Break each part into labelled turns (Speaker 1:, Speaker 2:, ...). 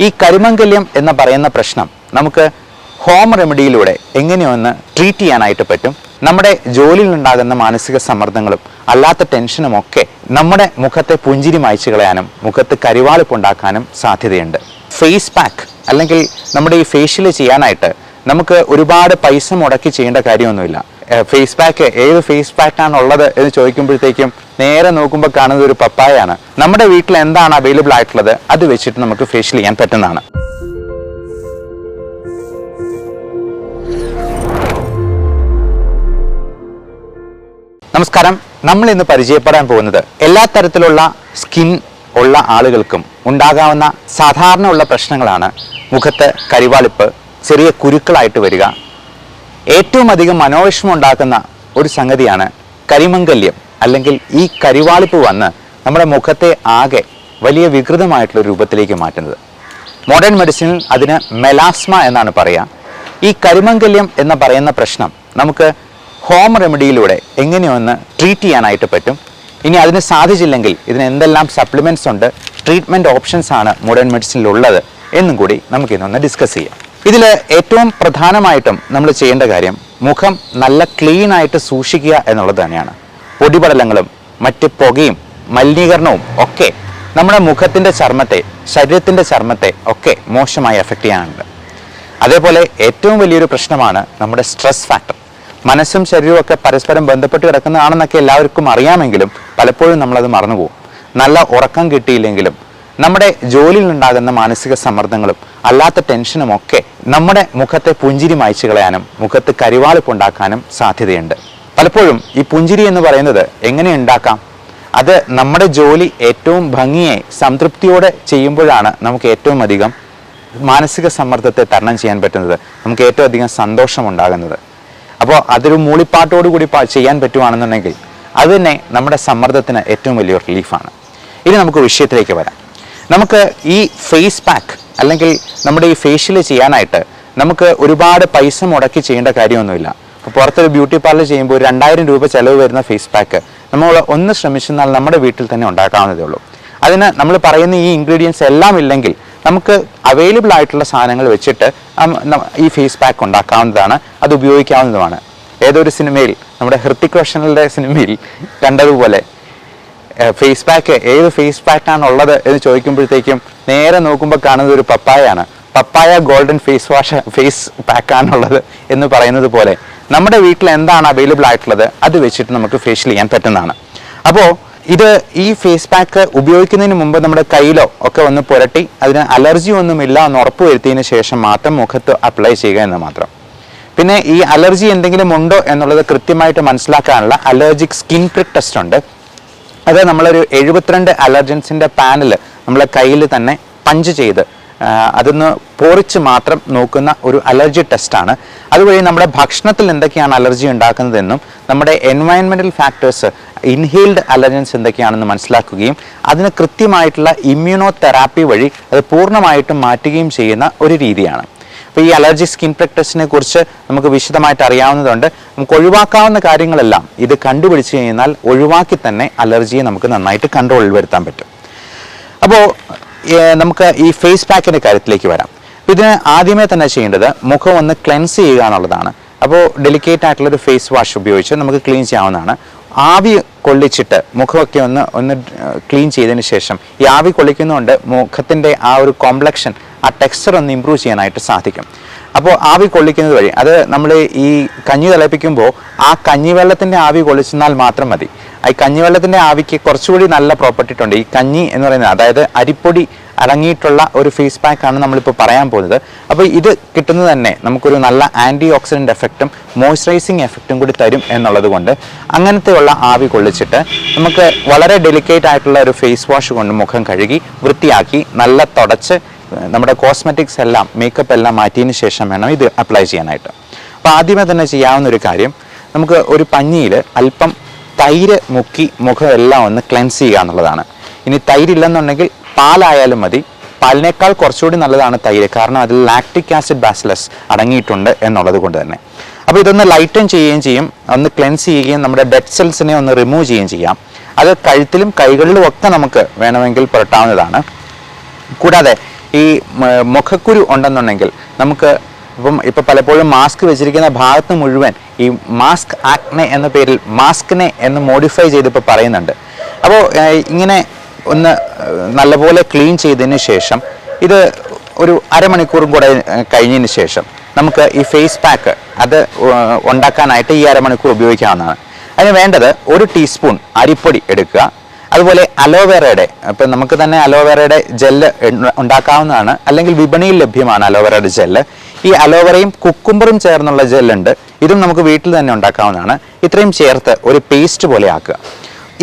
Speaker 1: ഈ കരിമംഗല്യം എന്ന് പറയുന്ന പ്രശ്നം നമുക്ക് ഹോം റെമഡിയിലൂടെ എങ്ങനെയൊന്ന് ട്രീറ്റ് ചെയ്യാനായിട്ട് പറ്റും. നമ്മുടെ ജോലിയിൽ ഉണ്ടാകുന്ന മാനസിക സമ്മർദ്ദങ്ങളും അല്ലാത്ത ടെൻഷനും ഒക്കെ നമ്മുടെ മുഖത്തെ പുഞ്ചിരി മായ്ച്ചു കളയാനും മുഖത്ത് കരിവാളിപ്പുണ്ടാക്കാനും സാധ്യതയുണ്ട്. ഫേസ് പാക്ക് അല്ലെങ്കിൽ നമ്മുടെ ഈ ഫേഷ്യൽ ചെയ്യാനായിട്ട് നമുക്ക് ഒരുപാട് പൈസ മുടക്കി ചെയ്യേണ്ട കാര്യമൊന്നുമില്ല. ഫേസ് പാക്ക് ഏത് ഫേസ് പാക്കാണ് ഉള്ളത് എന്ന് ചോദിക്കുമ്പോഴത്തേക്കും നേരെ നോക്കുമ്പോൾ കാണുന്നത് ഒരു പപ്പായാണ്. നമ്മുടെ വീട്ടിൽ എന്താണ് അവൈലബിൾ ആയിട്ടുള്ളത് അത് വെച്ചിട്ട് നമുക്ക് ഫേഷ്യൽ ചെയ്യാൻ പറ്റുന്നതാണ്. നമസ്കാരം. നമ്മൾ ഇന്ന് പരിചയപ്പെടാൻ പോകുന്നത് എല്ലാ തരത്തിലുള്ള സ്കിൻ ഉള്ള ആളുകൾക്കും ഉണ്ടാകാവുന്ന സാധാരണ ഉള്ള പ്രശ്നങ്ങളാണ്. മുഖത്ത് കരിവാളിപ്പ്, ചെറിയ കുരുക്കളായിട്ട് വരിക. ഏറ്റവും അധികം മനോവിഷമം ഉണ്ടാക്കുന്ന ഒരു സംഗതിയാണ് കരിമംഗല്യം അല്ലെങ്കിൽ ഈ കരിവാളിപ്പ് വന്ന് നമ്മുടെ മുഖത്തെ ആകെ വലിയ വികൃതമായിട്ടുള്ള രൂപത്തിലേക്ക് മാറ്റുന്നത്. മോഡേൺ മെഡിസിനിൽ അതിന് മെലാസ്മ എന്നാണ് പറയുക. ഈ കരിമംഗല്യം എന്ന് പറയുന്ന പ്രശ്നം നമുക്ക് ഹോം റെമഡിയിലൂടെ എങ്ങനെയൊന്ന് ട്രീറ്റ് ചെയ്യാനായിട്ട് പറ്റും. ഇനി അതിന് സാധിച്ചില്ലെങ്കിൽ ഇതിന് എന്തെല്ലാം സപ്ലിമെൻറ്റ്സ് ഉണ്ട്, ട്രീറ്റ്മെൻറ്റ് ഓപ്ഷൻസ് ആണ് മോഡേൺ മെഡിസിനിലുള്ളത് എന്നും കൂടി നമുക്കിതൊന്ന് ഡിസ്കസ് ചെയ്യാം. ഇതിൽ ഏറ്റവും പ്രധാനമായിട്ടും നമ്മൾ ചെയ്യേണ്ട കാര്യം മുഖം നല്ല ക്ലീൻ ആയിട്ട് സൂക്ഷിക്കുക എന്നുള്ളത് തന്നെയാണ്. പൊടിപടലങ്ങളും മറ്റ് പുകയും മലിനീകരണവും ഒക്കെ നമ്മുടെ മുഖത്തിൻ്റെ ചർമ്മത്തെ, ശരീരത്തിൻ്റെ ചർമ്മത്തെ ഒക്കെ മോശമായി എഫക്റ്റ് ചെയ്യാനുണ്ട്. അതേപോലെ ഏറ്റവും വലിയൊരു പ്രശ്നമാണ് നമ്മുടെ സ്ട്രെസ് ഫാക്ടർ. മനസ്സും ശരീരവും ഒക്കെ പരസ്പരം ബന്ധപ്പെട്ട് കിടക്കുന്നതാണെന്നൊക്കെ എല്ലാവർക്കും അറിയാമെങ്കിലും പലപ്പോഴും നമ്മളത് മറന്നുപോകും. നല്ല ഉറക്കം കിട്ടിയില്ലെങ്കിലും നമ്മുടെ ജോലിയിൽ ഉണ്ടാകുന്ന മാനസിക സമ്മർദ്ദങ്ങളും അല്ലാത്ത ടെൻഷനും ഒക്കെ നമ്മുടെ മുഖത്തെ പുഞ്ചിരി മായ്ച്ചു കളയാനും മുഖത്ത് കരിവാളിപ്പുണ്ടാക്കാനും സാധ്യതയുണ്ട്. പലപ്പോഴും ഈ പുഞ്ചിരി എന്ന് പറയുന്നത് എങ്ങനെ ഉണ്ടാക്കാം? അത് നമ്മുടെ ജോലി ഏറ്റവും ഭംഗിയെ സംതൃപ്തിയോടെ ചെയ്യുമ്പോഴാണ് നമുക്ക് ഏറ്റവും അധികം മാനസിക സമ്മർദ്ദത്തെ തരണം ചെയ്യാൻ പറ്റുന്നത്, നമുക്ക് ഏറ്റവും അധികം സന്തോഷമുണ്ടാകുന്നത്. അപ്പോൾ അതൊരു മൂളിപ്പാട്ടോടുകൂടി ചെയ്യാൻ പറ്റുവാണെന്നുണ്ടെങ്കിൽ അത് തന്നെ നമ്മുടെ സമ്മർദ്ദത്തിന് ഏറ്റവും വലിയൊരു റിലീഫാണ്. ഇനി നമുക്ക് വിഷയത്തിലേക്ക് വരാം. നമുക്ക് ഈ ഫേസ് പാക്ക് അല്ലെങ്കിൽ നമ്മുടെ ഈ ഫേഷ്യൽ ചെയ്യാനായിട്ട് നമുക്ക് ഒരുപാട് പൈസ മുടക്കി ചെയ്യേണ്ട കാര്യമൊന്നുമില്ല. അപ്പോൾ പുറത്തൊരു ബ്യൂട്ടി പാർലർ ചെയ്യുമ്പോൾ 2000 രൂപ ചിലവ് വരുന്ന ഫേസ് പാക്ക് നമ്മൾ ഒന്ന് ശ്രമിച്ചെന്നാൽ നമ്മുടെ വീട്ടിൽ തന്നെ ഉണ്ടാക്കാവുന്നതേ ഉള്ളൂ. അതിന് നമ്മൾ പറയുന്ന ഈ ഇൻഗ്രീഡിയൻസ് എല്ലാം ഇല്ലെങ്കിൽ നമുക്ക് അവൈലബിൾ ആയിട്ടുള്ള സാധനങ്ങൾ വെച്ചിട്ട് ഈ ഫേസ് പാക്ക് ഉണ്ടാക്കാവുന്നതാണ്, അത് ഉപയോഗിക്കാവുന്നതുമാണ്. ഏതൊരു സിനിമയിൽ, നമ്മുടെ ഹൃത്തിക് റോഷന്റെ സിനിമയിൽ കണ്ടതുപോലെ ഫേസ് പാക്ക് ഏത് ഫേസ് പാക്കാണ് ഉള്ളത് എന്ന് ചോദിക്കുമ്പോഴത്തേക്കും നേരെ നോക്കുമ്പോൾ കാണുന്നത് ഒരു പപ്പായാണ്. പപ്പായ ഗോൾഡൻ ഫേസ് പാക്കാണുള്ളത് എന്ന് പറയുന്നത് പോലെ നമ്മുടെ വീട്ടിൽ എന്താണ് അവൈലബിൾ ആയിട്ടുള്ളത് അത് വെച്ചിട്ട് നമുക്ക് ഫേഷ്യൽ ചെയ്യാൻ പറ്റുന്നതാണ്. അപ്പോൾ ഈ ഫേസ് പാക്ക് ഉപയോഗിക്കുന്നതിന് മുമ്പ് നമ്മുടെ കയ്യിലോ ഒക്കെ ഒന്ന് പുരട്ടി അതിന് അലർജി ഒന്നുമില്ല എന്ന് ഉറപ്പുവരുത്തിയതിന് ശേഷം മാത്രം മുഖത്ത് അപ്ലൈ ചെയ്യുക എന്ന് മാത്രം. പിന്നെ ഈ അലർജി എന്തെങ്കിലും ഉണ്ടോ എന്നുള്ളത് കൃത്യമായിട്ട് മനസ്സിലാക്കാനുള്ള അലർജിക് സ്കിൻ പ്രിക് ടെസ്റ്റ് ഉണ്ട്. അത് നമ്മളൊരു 72 അലർജൻസിൻ്റെ പാനൽ നമ്മളെ കയ്യിൽ തന്നെ പഞ്ച് ചെയ്ത് അതൊന്ന് പോറിച്ച് മാത്രം നോക്കുന്ന ഒരു അലർജി ടെസ്റ്റാണ്. അതുവഴി നമ്മുടെ ഭക്ഷണത്തിൽ എന്തൊക്കെയാണ് അലർജി ഉണ്ടാക്കുന്നതെന്നും നമ്മുടെ എൻവയൺമെൻറ്റൽ ഫാക്ടേഴ്സ്, ഇൻഹെയിൽഡ് അലർജൻസ് എന്തൊക്കെയാണെന്ന് മനസ്സിലാക്കുകയും അതിന് കൃത്യമായിട്ടുള്ള ഇമ്മ്യൂണോ തെറാപ്പി വഴി അത് പൂർണ്ണമായിട്ടും മാറ്റുകയും ചെയ്യുന്ന ഒരു രീതിയാണ്. അപ്പോൾ ഈ അലർജി സ്കിൻ പ്രിക് ടെസ്റ്റിനെ കുറിച്ച് നമുക്ക് വിശദമായിട്ട് അറിയാവുന്നതുണ്ട്. നമുക്ക് ഒഴിവാക്കാവുന്ന കാര്യങ്ങളെല്ലാം ഇത് കണ്ടുപിടിച്ച് കഴിഞ്ഞാൽ ഒഴിവാക്കി തന്നെ അലർജിയെ നമുക്ക് നന്നായിട്ട് കൺട്രോളിൽ വരുത്താൻ പറ്റും. അപ്പോൾ നമുക്ക് ഈ ഫേസ് പാക്കിൻ്റെ കാര്യത്തിലേക്ക് വരാം. ഇതിന് ആദ്യമേ തന്നെ ചെയ്യേണ്ടത് മുഖം ഒന്ന് ക്ലെൻസ് ചെയ്യുക എന്നുള്ളതാണ്. അപ്പോൾ ഡെലിക്കേറ്റ് ആയിട്ടുള്ളൊരു ഫേസ് വാഷ് ഉപയോഗിച്ച് നമുക്ക് ക്ലീൻ ചെയ്യാവുന്നതാണ്. ആവി കൊള്ളിച്ചിട്ട് മുഖമൊക്കെ ഒന്ന് ക്ലീൻ ചെയ്തതിന് ശേഷം ഈ ആവി കൊള്ളിക്കുന്നതുകൊണ്ട് മുഖത്തിൻ്റെ ആ ഒരു കോംപ്ലക്ഷൻ, ആ ടെക്സ്ചർ ഒന്ന് ഇമ്പ്രൂവ് ചെയ്യാനായിട്ട് സാധിക്കും. അപ്പോൾ ആവി കൊള്ളിക്കുന്നത് വഴി അത് നമ്മൾ ഈ കഞ്ഞി തിളപ്പിക്കുമ്പോൾ ആ കഞ്ഞിവെള്ളത്തിൻ്റെ ആവി കൊള്ളിച്ചെന്നാൽ മാത്രം മതി. ഈ കഞ്ഞിവെള്ളത്തിൻ്റെ ആവിക്ക് കുറച്ചുകൂടി നല്ല പ്രോപ്പർട്ടി ഉണ്ട്. ഈ കഞ്ഞി എന്ന് പറയുന്നത്, അതായത് അരിപ്പൊടി അടങ്ങിയിട്ടുള്ള ഒരു ഫേസ് പാക്കാണ് നമ്മളിപ്പോൾ പറയാൻ പോകുന്നത്. അപ്പോൾ ഇത് കിട്ടുന്നത് തന്നെ നമുക്കൊരു നല്ല ആൻറ്റി ഓക്സിഡൻറ്റ് എഫക്റ്റും മോയ്സ്ചറൈസിങ് എഫക്റ്റും കൂടി തരും എന്നുള്ളത് കൊണ്ട് അങ്ങനത്തെയുള്ള ആവി കൊള്ളിച്ചിട്ട് നമുക്ക് വളരെ ഡെലിക്കേറ്റ് ആയിട്ടുള്ള ഒരു ഫേസ് വാഷ് കൊണ്ട് മുഖം കഴുകി വൃത്തിയാക്കി നല്ല തുടച്ച് നമ്മുടെ കോസ്മെറ്റിക്സ് എല്ലാം, മേക്കപ്പ് എല്ലാം മാറ്റിയതിന് ശേഷം വേണം ഇത് അപ്ലൈ ചെയ്യാനായിട്ട്. അപ്പോൾ ആദ്യമേ തന്നെ ചെയ്യാവുന്ന ഒരു കാര്യം, നമുക്ക് ഒരു പഞ്ഞിയിൽ അല്പം തൈര് മുക്കി മുഖം എല്ലാം ഒന്ന് ക്ലെൻസ് ചെയ്യുക എന്നുള്ളതാണ്. ഇനി തൈരില്ലെന്നുണ്ടെങ്കിൽ പാലായാലും മതി. പാലിനേക്കാൾ കുറച്ചുകൂടി നല്ലതാണ് തൈര്, കാരണം അതിൽ ലാക്റ്റിക് ആസിഡ് ബാസിലസ് അടങ്ങിയിട്ടുണ്ട് എന്നുള്ളത് കൊണ്ട് തന്നെ. അപ്പോൾ ഇതൊന്ന് ലൈറ്റൻ ചെയ്യുകയും ചെയ്യും, ഒന്ന് ക്ലെൻസ് ചെയ്യുകയും നമ്മുടെ ഡെഡ് സെൽസിനെ ഒന്ന് റിമൂവ് ചെയ്യുകയും ചെയ്യാം. അത് കഴുത്തിലും കൈകളിലും ഒക്കെ നമുക്ക് വേണമെങ്കിൽ പുരട്ടാവുന്നതാണ്. കൂടാതെ ഈ മുഖക്കുരു ഉണ്ടെന്നുണ്ടെങ്കിൽ നമുക്ക് ഇപ്പം പലപ്പോഴും മാസ്ക് വെച്ചിരിക്കുന്ന ഭാഗത്ത് മുഴുവൻ ഈ മാസ്ക് ആക്നെ എന്ന പേരിൽ മാസ്കിനെ എന്ന് മോഡിഫൈ ചെയ്തിപ്പോൾ പറയുന്നുണ്ട്. അപ്പോൾ ഇങ്ങനെ ഒന്ന് നല്ലപോലെ ക്ലീൻ ചെയ്തതിന് ശേഷം ഇത് ഒരു അരമണിക്കൂറും കൂടെ കഴിഞ്ഞതിന് ശേഷം നമുക്ക് ഈ ഫേസ് പാക്ക് അത് ഉണ്ടാക്കാനായിട്ട് ഈ അരമണിക്കൂർ ഉപയോഗിക്കാവുന്നതാണ്. അതിന് വേണ്ടത് 1 ടീസ്പൂൺ അരിപ്പൊടി എടുക്കുക. അതുപോലെ അലോവേറയുടെ ഇപ്പം നമുക്ക് തന്നെ അലോവേറയുടെ ജെല്ല് ഉണ്ടാക്കാവുന്നതാണ്, അല്ലെങ്കിൽ വിപണിയിൽ ലഭ്യമാണ് അലോവേറയുടെ ജെല്ല്. ഈ അലോവേറയും കുക്കുംബറും ചേർന്നുള്ള ജെല്ലുണ്ട്, ഇതും നമുക്ക് വീട്ടിൽ തന്നെ ഉണ്ടാക്കാവുന്നതാണ്. ഇത്രയും ചേർത്ത് ഒരു പേസ്റ്റ് പോലെ ആക്കുക.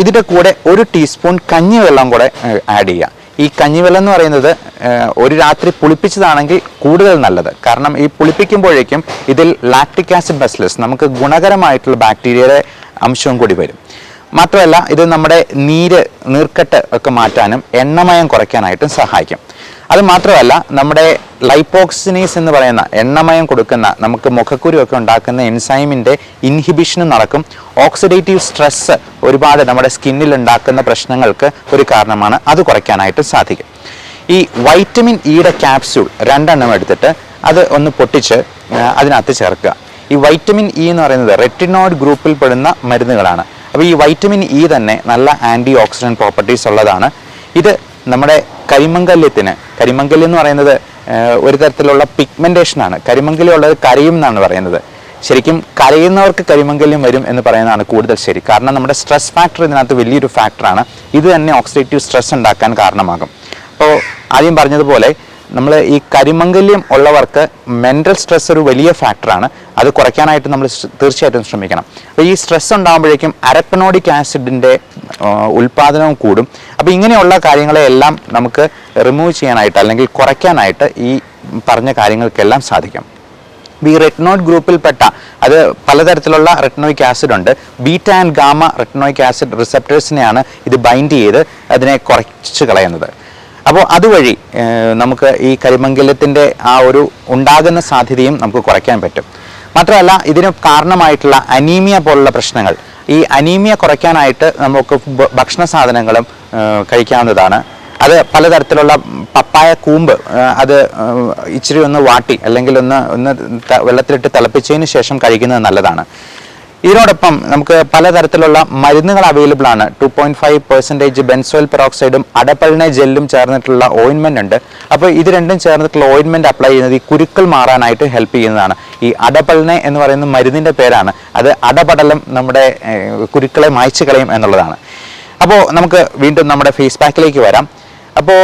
Speaker 1: ഇതിൻ്റെ കൂടെ 1 ടീസ്പൂൺ കഞ്ഞിവെള്ളം കൂടെ ആഡ് ചെയ്യുക. ഈ കഞ്ഞിവെള്ളം എന്ന് പറയുന്നത് ഒരു രാത്രി പുളിപ്പിച്ചതാണെങ്കിൽ കൂടുതൽ നല്ലത്. കാരണം ഈ പുളിപ്പിക്കുമ്പോഴേക്കും ഇതിൽ ലാക്റ്റിക് ആസിഡ് ബസിലസ് നമുക്ക് ഗുണകരമായിട്ടുള്ള ബാക്ടീരിയയുടെ അംശവും കൂടി വരും. മാത്രമല്ല ഇത് നമ്മുടെ നീർക്കെട്ട് ഒക്കെ മാറ്റാനും എണ്ണമയം കുറയ്ക്കാനായിട്ടും സഹായിക്കും. അത് മാത്രമല്ല നമ്മുടെ ലൈപ്പോക്സിനീസ് എന്ന് പറയുന്ന എണ്ണമയം കൊടുക്കുന്ന നമുക്ക് മുഖക്കുരു ഒക്കെ ഉണ്ടാക്കുന്ന എൻസൈമിൻ്റെ ഇൻഹിബിഷനും നടക്കും. ഓക്സിഡേറ്റീവ് സ്ട്രെസ് ഒരുപാട് നമ്മുടെ സ്കിന്നിൽ ഉണ്ടാക്കുന്ന പ്രശ്നങ്ങൾക്ക് ഒരു കാരണമാണ്, അത് കുറയ്ക്കാനായിട്ട് സാധിക്കും. ഈ വൈറ്റമിൻ ഇയുടെ ക്യാപ്സ്യൂൾ 2 എണ്ണം എടുത്തിട്ട് അത് ഒന്ന് പൊട്ടിച്ച് അതിനകത്ത് ചേർക്കുക. ഈ വൈറ്റമിൻ ഇ എന്ന് പറയുന്നത് റെറ്റിനോയിഡ് ഗ്രൂപ്പിൽ പെടുന്ന മരുന്നുകളാണ്. അപ്പോൾ ഈ വൈറ്റമിൻ ഇ തന്നെ നല്ല ആൻറ്റി ഓക്സിഡൻറ്റ് പ്രോപ്പർട്ടീസ് ഉള്ളതാണ്. ഇത് നമ്മുടെ കരിമംഗല്യം എന്ന് പറയുന്നത് ഒരു തരത്തിലുള്ള പിഗ്മെൻറ്റേഷനാണ്. കരിമംഗല്യം ഉള്ളത് കരയും എന്നാണ് പറയുന്നത്. ശരിക്കും കരയുന്നവർക്ക് കരിമംഗല്യം വരും എന്ന് പറയുന്നതാണ് കൂടുതൽ ശരി. കാരണം നമ്മുടെ സ്ട്രെസ് ഫാക്ടർ ഇതിനകത്ത് വലിയൊരു ഫാക്ടറാണ്. ഇത് തന്നെ ഓക്സിഡേറ്റീവ് സ്ട്രെസ് ഉണ്ടാക്കാൻ കാരണമാകും. അപ്പോൾ ആദ്യം പറഞ്ഞതുപോലെ നമ്മൾ ഈ കരിമംഗല്യം ഉള്ളവർക്ക് മെൻ്റൽ സ്ട്രെസ് ഒരു വലിയ ഫാക്ടറാണ്. അത് കുറയ്ക്കാനായിട്ട് നമ്മൾ തീർച്ചയായിട്ടും ശ്രമിക്കണം. അപ്പോൾ ഈ സ്ട്രെസ് ഉണ്ടാകുമ്പോഴേക്കും അരപ്പനോഡിക് ആസിഡിൻ്റെ ഉൽപ്പാദനവും കൂടും. അപ്പോൾ ഇങ്ങനെയുള്ള കാര്യങ്ങളെല്ലാം നമുക്ക് റിമൂവ് ചെയ്യാനായിട്ട് അല്ലെങ്കിൽ കുറയ്ക്കാനായിട്ട് ഈ പറഞ്ഞ കാര്യങ്ങൾക്കെല്ലാം സാധിക്കും. ഈ റെറ്റിനോയിഡ് ഗ്രൂപ്പിൽപ്പെട്ട അത് പലതരത്തിലുള്ള റെറ്റിനോയിക് ആസിഡ് ഉണ്ട്. Beta and gamma retinoic acid റിസപ്റ്റേഴ്സിനെയാണ് ഇത് ബൈൻഡ് ചെയ്ത് അതിനെ കുറച്ച് കളയുന്നത്. അപ്പോൾ അതുവഴി നമുക്ക് ഈ കരിമംഗല്യത്തിൻ്റെ ആ ഒരു ഉണ്ടാകുന്ന സാധ്യതയും നമുക്ക് കുറയ്ക്കാൻ പറ്റും. മാത്രമല്ല ഇതിന് കാരണമായിട്ടുള്ള അനീമിയ പോലുള്ള പ്രശ്നങ്ങൾ, ഈ അനീമിയ കുറയ്ക്കാനായിട്ട് നമുക്ക് ഭക്ഷണ സാധനങ്ങളും കഴിക്കാവുന്നതാണ്. അത് പലതരത്തിലുള്ള പപ്പായ കൂമ്പ് അത് ഇച്ചിരി ഒന്ന് വാട്ടി അല്ലെങ്കിൽ ഒന്ന് വെള്ളത്തിലിട്ട് തിളപ്പിച്ചതിന് ശേഷം കഴിക്കുന്നത് നല്ലതാണ്. ഇതിനോടൊപ്പം നമുക്ക് പലതരത്തിലുള്ള മരുന്നുകൾ അവൈലബിൾ ആണ്. 2.5% ബെൻസോയിൽ പെറോക്സൈഡും അഡപ്പളിനെ ജെല്ലും ചേർന്നിട്ടുള്ള ഓയിൻമെൻ്റ് ഉണ്ട്. അപ്പോൾ ഇത് രണ്ടും ചേർന്നിട്ടുള്ള ഓയിൻമെൻ്റ് അപ്ലൈ ചെയ്യുന്നത് ഈ കുരുക്കൾ മാറാനായിട്ട് ഹെൽപ്പ് ചെയ്യുന്നതാണ്. ഈ അഡപ്പളിനെ എന്ന് പറയുന്ന മരുന്നിൻ്റെ പേരാണ്. അത് അടപടലം നമ്മുടെ കുരുക്കളെ മായ്ച്ചു കളയും എന്നുള്ളതാണ്. അപ്പോൾ നമുക്ക് വീണ്ടും നമ്മുടെ ഫേസ് പാക്കിലേക്ക് വരാം. അപ്പോൾ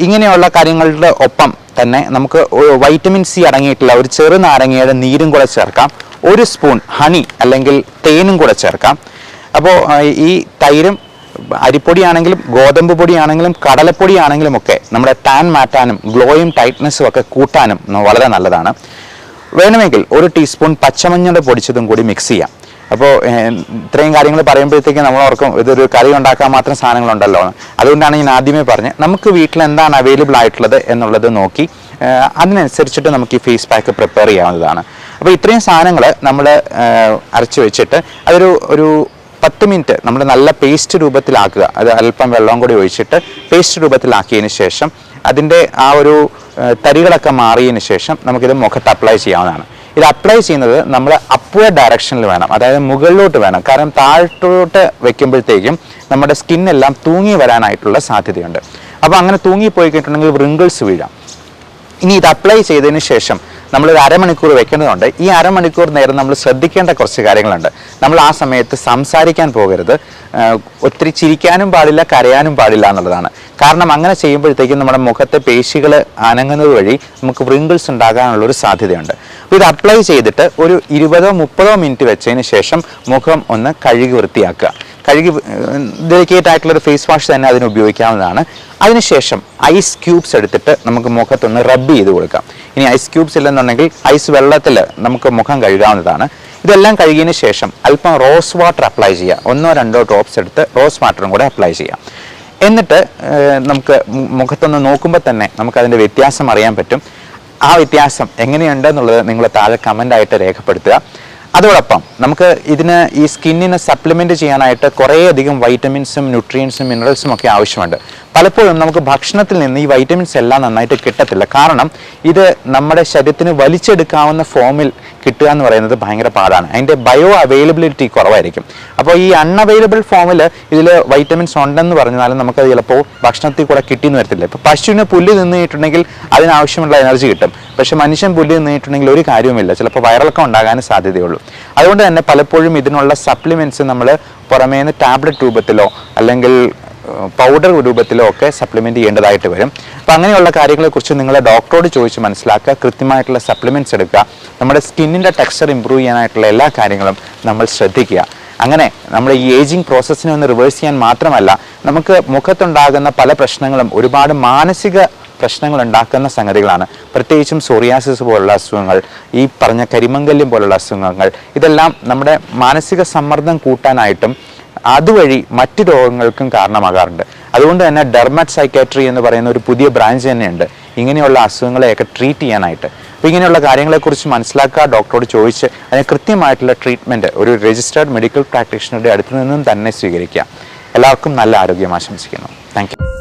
Speaker 1: ഇങ്ങനെയുള്ള കാര്യങ്ങളുടെ ഒപ്പം തന്നെ നമുക്ക് വൈറ്റമിൻ സി അടങ്ങിയിട്ടുള്ള ഒരു ചെറുനാരങ്ങയുടെ നീരും കൂടെ ചേർക്കാം. 1 സ്പൂൺ ഹണി അല്ലെങ്കിൽ തേനും കൂടെ ചേർക്കാം. അപ്പോൾ ഈ തൈരും അരിപ്പൊടിയാണെങ്കിലും ഗോതമ്പ് പൊടിയാണെങ്കിലും കടലപ്പൊടിയാണെങ്കിലും ഒക്കെ നമ്മുടെ ടാൻ മാറ്റാനും ഗ്ലോയും ടൈറ്റ്നസ്സും ഒക്കെ കൂട്ടാനും വളരെ നല്ലതാണ്. വേണമെങ്കിൽ 1 ടീസ്പൂൺ പച്ചമഞ്ഞൾ പൊടിച്ചതും കൂടി മിക്സ് ചെയ്യാം. അപ്പോൾ ഇത്രയും കാര്യങ്ങൾ പറയുമ്പോഴത്തേക്ക് നമ്മൾ ഓർക്കും ഇതൊരു കറി ഉണ്ടാക്കാൻ മാത്രം സാധനങ്ങളുണ്ടല്ലോ. അതുകൊണ്ടാണ് ഞാൻ ആദ്യമേ പറഞ്ഞത് നമുക്ക് വീട്ടിൽ എന്താണ് അവൈലബിൾ ആയിട്ടുള്ളത് എന്നുള്ളത് നോക്കി അതിനനുസരിച്ചിട്ട് നമുക്ക് ഈ ഫേസ് പാക്ക് പ്രിപ്പയർ ചെയ്യാവുന്നതാണ്. അപ്പോൾ ഇത്രയും സാധനങ്ങൾ നമ്മൾ അരച്ച് വെച്ചിട്ട് ഒരു 10 മിനിറ്റ് നമ്മൾ നല്ല പേസ്റ്റ് രൂപത്തിലാക്കുക. അത് അല്പം വെള്ളം കൂടി ഒഴിച്ചിട്ട് പേസ്റ്റ് രൂപത്തിലാക്കിയതിന് ശേഷം അതിൻ്റെ ആ ഒരു തരികളൊക്കെ മാറിയതിന് ശേഷം നമുക്കിത് മുഖത്ത് അപ്ലൈ ചെയ്യാവുന്നതാണ്. ഇത് അപ്ലൈ ചെയ്യുന്നത് നമ്മൾ അപ്വേർഡ് ഡയറക്ഷനിൽ വേണം, അതായത് മുകളിലോട്ട് വേണം. കാരണം താഴോട്ട് വെക്കുമ്പോഴത്തേക്കും നമ്മുടെ സ്കിന്നെല്ലാം തൂങ്ങി വരാനായിട്ടുള്ള സാധ്യതയുണ്ട്. അപ്പോൾ അങ്ങനെ തൂങ്ങിപ്പോയി കഴിഞ്ഞിട്ടുണ്ടെങ്കിൽ റിങ്കിൾസ് വീഴാം. ഇനി ഇത് അപ്ലൈ ചെയ്തതിന് ശേഷം നമ്മളൊരു അരമണിക്കൂർ വെക്കേണ്ടതുണ്ട്. ഈ അരമണിക്കൂർ നേരം നമ്മൾ ശ്രദ്ധിക്കേണ്ട കുറച്ച് കാര്യങ്ങളുണ്ട്. നമ്മൾ ആ സമയത്ത് സംസാരിക്കാൻ പോകരുത്, ഒത്തിരി ചിരിക്കാനും പാടില്ല, കരയാനും പാടില്ല എന്നുള്ളതാണ്. കാരണം അങ്ങനെ ചെയ്യുമ്പോഴത്തേക്കും നമ്മുടെ മുഖത്തെ പേശികൾ അനങ്ങുന്നത് വഴി നമുക്ക് റിങ്കിൾസ് ഉണ്ടാകാനുള്ളൊരു സാധ്യതയുണ്ട്. അപ്പോൾ ഇത് അപ്ലൈ ചെയ്തിട്ട് ഒരു 20-30 മിനിറ്റ് വെച്ചതിന് ശേഷം മുഖം ഒന്ന് കഴുകി വൃത്തിയാക്കുക. ഡെലിക്കേറ്റ് ആയിട്ടുള്ളൊരു ഫേസ് വാഷ് തന്നെ അതിന് ഉപയോഗിക്കാവുന്നതാണ്. അതിനുശേഷം ഐസ് ക്യൂബ്സ് എടുത്തിട്ട് നമുക്ക് മുഖത്തൊന്ന് റബ്ബ് ചെയ്ത് കൊടുക്കാം. ഇനി ഐസ് ക്യൂബ്സ് ഇല്ലെന്നുണ്ടെങ്കിൽ ഐസ് വെള്ളത്തിൽ നമുക്ക് മുഖം കഴുകാവുന്നതാണ്. ഇതെല്ലാം കഴുകിയതിന് ശേഷം അല്പം റോസ് വാട്ടർ അപ്ലൈ ചെയ്യുക. 1-2 ഡ്രോപ്സ് എടുത്ത് റോസ് വാട്ടറും കൂടെ അപ്ലൈ ചെയ്യാം. എന്നിട്ട് നമുക്ക് മുഖത്തൊന്ന് നോക്കുമ്പോൾ തന്നെ നമുക്കതിൻ്റെ വ്യത്യാസം അറിയാൻ പറ്റും. ആ വ്യത്യാസം എങ്ങനെയുണ്ടെന്നുള്ളത് നിങ്ങൾ താഴെ കമൻ്റായിട്ട് രേഖപ്പെടുത്തുക. അതോടൊപ്പം നമുക്ക് ഈ സ്കിന്നിനെ സപ്ലിമെൻറ്റ് ചെയ്യാനായിട്ട് കുറേയധികം വൈറ്റമിൻസും ന്യൂട്രിയൻസും മിനറൽസും ഒക്കെ ആവശ്യമുണ്ട്. പലപ്പോഴും നമുക്ക് ഭക്ഷണത്തിൽ നിന്ന് ഈ വൈറ്റമിൻസ് എല്ലാം നന്നായിട്ട് കിട്ടത്തില്ല. കാരണം ഇത് നമ്മുടെ ശരീരത്തിന് വലിച്ചെടുക്കാവുന്ന ഫോമിൽ കിട്ടുക എന്ന് പറയുന്നത് ഭയങ്കര പാടാണ്. അതിൻ്റെ ബയോ അവൈലബിലിറ്റി കുറവായിരിക്കും. അപ്പോൾ ഈ അൺഅവൈലബിൾ ഫോമിൽ ഇതിൽ വൈറ്റമിൻസ് ഉണ്ടെന്ന് പറഞ്ഞാലും നമുക്കത് ചിലപ്പോൾ ഭക്ഷണത്തിൽ കൂടെ കിട്ടിയെന്ന് വരത്തില്ല. ഇപ്പോൾ പശുവിന് പുല്ല് തിന്നിട്ടുണ്ടെങ്കിൽ അതിനാവശ്യമുള്ള എനർജി കിട്ടും. പക്ഷെ മനുഷ്യൻ പുല്ല് തിന്നിട്ടുണ്ടെങ്കിൽ ഒരു കാര്യവുമില്ല, ചിലപ്പോൾ വയറിളക്കം ഉണ്ടാകാൻ സാധ്യതയുള്ളൂ. അതുകൊണ്ട് തന്നെ പലപ്പോഴും ഇതിനുള്ള സപ്ലിമെൻറ്റ്സ് നമ്മൾ പുറമേന്ന് ടാബ്ലറ്റ് രൂപത്തിലോ അല്ലെങ്കിൽ പൗഡർ രൂപത്തിലോ ഒക്കെ സപ്ലിമെൻറ്റ് ചെയ്യേണ്ടതായിട്ട് വരും. അപ്പോൾ അങ്ങനെയുള്ള കാര്യങ്ങളെക്കുറിച്ച് നിങ്ങൾ ഡോക്ടറോട് ചോദിച്ച് മനസ്സിലാക്കുക, കൃത്യമായിട്ടുള്ള സപ്ലിമെൻറ്റ്സ് എടുക്കുക, നമ്മുടെ സ്കിന്നിൻ്റെ ടെക്സ്ചർ ഇമ്പ്രൂവ് ചെയ്യാനായിട്ടുള്ള എല്ലാ കാര്യങ്ങളും നമ്മൾ ശ്രദ്ധിക്കുക. അങ്ങനെ നമ്മൾ ഈ ഏജിങ് പ്രോസസ്സിനെ ഒന്ന് റിവേഴ്സ് ചെയ്യാൻ മാത്രമല്ല, നമുക്ക് മുഖത്തുണ്ടാകുന്ന പല പ്രശ്നങ്ങളും ഒരുപാട് മാനസിക പ്രശ്നങ്ങൾ ഉണ്ടാക്കുന്ന സംഗതികളാണ്. പ്രത്യേകിച്ചും സോറിയാസിസ് പോലുള്ള അസുഖങ്ങൾ, ഈ പറഞ്ഞ കരിമംഗല്യം പോലുള്ള അസുഖങ്ങൾ, ഇതെല്ലാം നമ്മുടെ മാനസിക സമ്മർദ്ദം കൂട്ടാനായിട്ടും അതുവഴി മറ്റു രോഗങ്ങൾക്കും കാരണമാകാറുണ്ട്. അതുകൊണ്ട് തന്നെ ഡെർമറ്റ് സൈക്കാട്രി എന്ന് പറയുന്ന ഒരു പുതിയ ബ്രാഞ്ച് തന്നെയുണ്ട് ഇങ്ങനെയുള്ള അസുഖങ്ങളെയൊക്കെ ട്രീറ്റ് ചെയ്യാനായിട്ട്. അപ്പോൾ ഇങ്ങനെയുള്ള കാര്യങ്ങളെക്കുറിച്ച് മനസ്സിലാക്കുക, ഡോക്ടറോട് ചോദിച്ച് അതിന് കൃത്യമായിട്ടുള്ള ട്രീറ്റ്മെൻറ്റ് ഒരു രജിസ്റ്റേർഡ് മെഡിക്കൽ പ്രാക്ടീഷണറുടെ അടുത്തു നിന്നും തന്നെ സ്വീകരിക്കുക. എല്ലാവർക്കും നല്ല ആരോഗ്യം ആശംസിക്കുന്നു. Thank you.